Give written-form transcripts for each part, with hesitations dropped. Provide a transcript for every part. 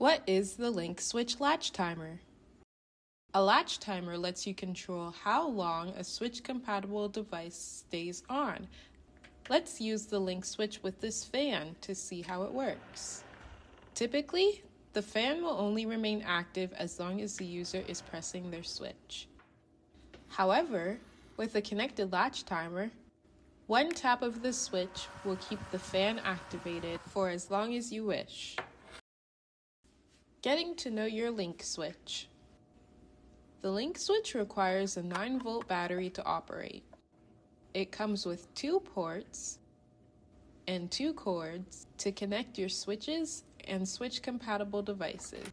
What is the LinkSwitch Latch Timer? A latch timer lets you control how long a switch-compatible device stays on. Let's use the link switch with this fan to see how it works. Typically, the fan will only remain active as long as the user is pressing their switch. However, with a connected latch timer, one tap of the switch will keep the fan activated for as long as you wish. Getting to know your link switch. The link switch requires a 9-volt battery to operate. It comes with 2 ports and 2 cords to connect your switches and switch-compatible devices.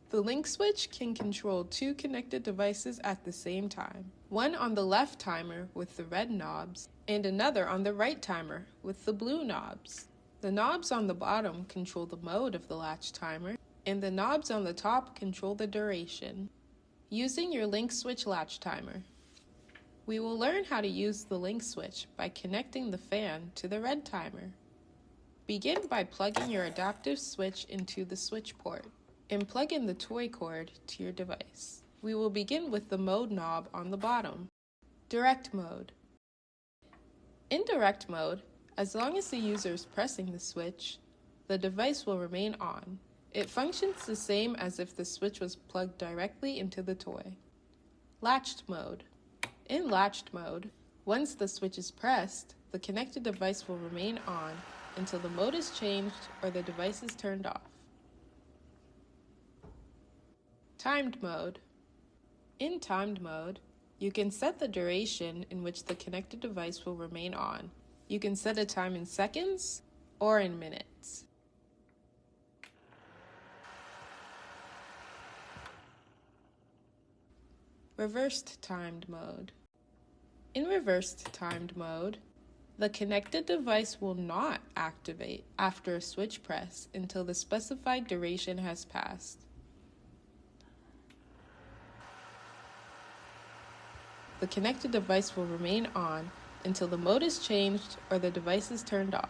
The link switch can control 2 connected devices at the same time, one on the left timer with the red knobs and another on the right timer with the blue knobs. The knobs on the bottom control the mode of the latch timer, and the knobs on the top control the duration. Using your LinkSwitch Latch Timer. We will learn how to use the link switch by connecting the fan to the red timer. Begin by plugging your adaptive switch into the switch port and plug in the toy cord to your device. We will begin with the mode knob on the bottom. Direct mode. In direct mode, as long as the user is pressing the switch, the device will remain on. It functions the same as if the switch was plugged directly into the toy. Latched mode. In latched mode, once the switch is pressed, the connected device will remain on until the mode is changed or the device is turned off. Timed mode. In timed mode, you can set the duration in which the connected device will remain on. You can set a time in seconds or in minutes. Reversed timed mode. In reversed timed mode, the connected device will not activate after a switch press until the specified duration has passed. The connected device will remain on until the mode is changed or the device is turned off.